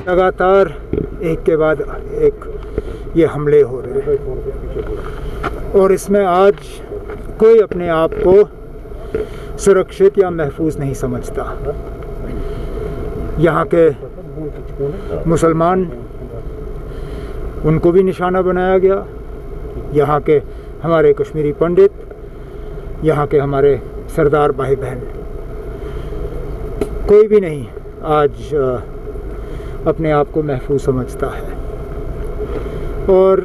लगातार एक के बाद एक ये हमले हो रहे हैं और इसमें आज कोई अपने आप को सुरक्षित या महफूज नहीं समझता। यहाँ के मुसलमान, उनको भी निशाना बनाया गया। यहाँ के हमारे कश्मीरी पंडित, यहाँ के हमारे सरदार भाई बहन, कोई भी नहीं आज अपने आप को महफूज समझता है। और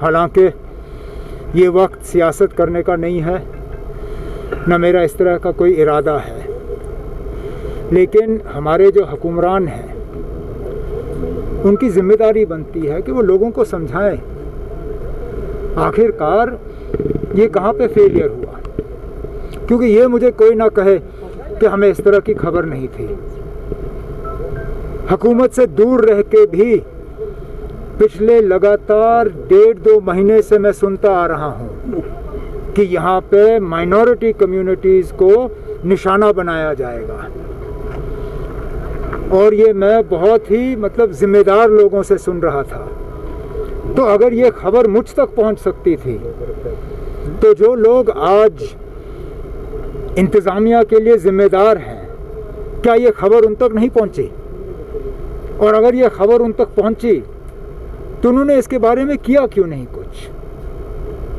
हालांकि ये वक्त सियासत करने का नहीं है, न मेरा इस तरह का कोई इरादा है, लेकिन हमारे जो हुक्मरान हैं उनकी जिम्मेदारी बनती है कि वो लोगों को समझाएं आखिरकार ये कहाँ पे फेलियर हुआ। क्योंकि ये मुझे कोई ना कहे कि हमें इस तरह की खबर नहीं थी। हुकूमत से दूर रह के भी पिछले लगातार 1.5-2 महीने से मैं सुनता आ रहा हूँ कि यहाँ पे माइनॉरिटी कम्युनिटीज़ को निशाना बनाया जाएगा। और ये मैं बहुत ही जिम्मेदार लोगों से सुन रहा था। तो अगर ये खबर मुझ तक पहुँच सकती थी, तो जो लोग आज इंतज़ामिया के लिए ज़िम्मेदार हैं, क्या ये खबर उन तक नहीं पहुँची? और अगर ये खबर उन तक पहुँची तो उन्होंने इसके बारे में किया क्यों नहीं कुछ?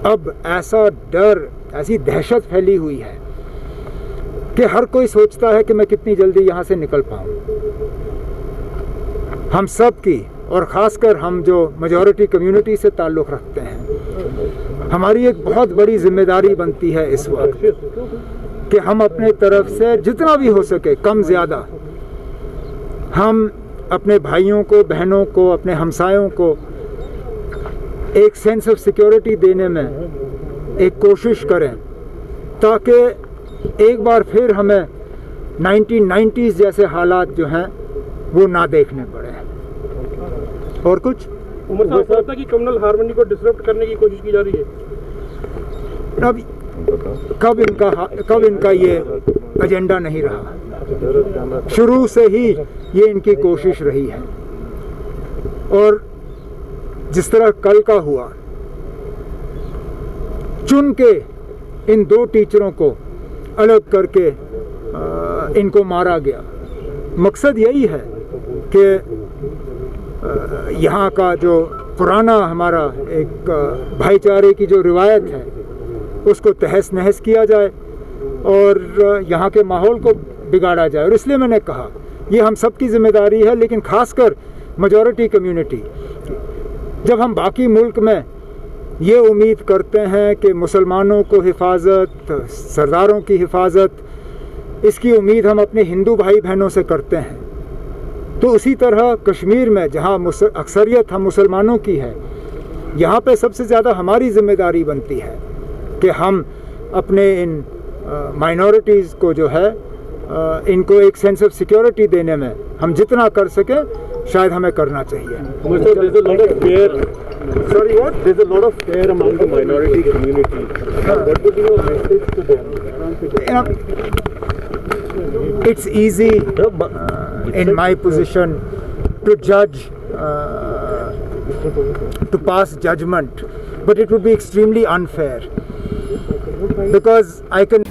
अब ऐसा डर, ऐसी दहशत फैली हुई है कि हर कोई सोचता है कि मैं कितनी जल्दी यहाँ से निकल पाऊँ। हम सब की, और ख़ासकर हम जो मेजॉरिटी कम्युनिटी से ताल्लुक़ रखते हैं, हमारी एक बहुत बड़ी जिम्मेदारी बनती है इस वक्त कि हम अपने तरफ से जितना भी हो सके, कम ज़्यादा, हम अपने भाइयों को, बहनों को, अपने हमसायों को एक सेंस ऑफ सिक्योरिटी देने में एक कोशिश करें, ताकि एक बार फिर हमें 1990s जैसे हालात जो हैं वो ना देखने पड़े। और कुछ उमर साहब को लगता है कि कम्युनल हार्मनी को डिसरप्ट करने की कोशिश की जा रही है। अब कब इनका ये एजेंडा नहीं रहा, शुरू से ही ये इनकी कोशिश रही है। और जिस तरह कल का हुआ, चुन के इन 2 टीचरों को अलग करके इनको मारा गया। मकसद यही है कि यहाँ का जो पुराना हमारा एक भाईचारे की जो रिवायत है उसको तहस नहस किया जाए और यहाँ के माहौल को बिगाड़ा जाए। और इसलिए मैंने कहा ये हम सब की जिम्मेदारी है, लेकिन ख़ासकर मेजॉरिटी कम्युनिटी, जब हम बाकी मुल्क में ये उम्मीद करते हैं कि मुसलमानों को हिफाजत, सरदारों की हिफाजत, इसकी उम्मीद हम अपने हिंदू भाई बहनों से करते हैं, तो उसी तरह कश्मीर में जहाँ अक्सरियत हम मुसलमानों की है, यहाँ पे सबसे ज़्यादा हमारी ज़िम्मेदारी बनती है कि हम अपने इन माइनॉरिटीज़ को जो है इनको एक सेंस ऑफ सिक्योरिटी देने में हम जितना कर सकें शायद हमें करना चाहिए। Sorry, what? There's a lot of fear among the minority community. What would be your message to them? It's easy in my position to judge, to pass judgment, but it would be extremely unfair because I can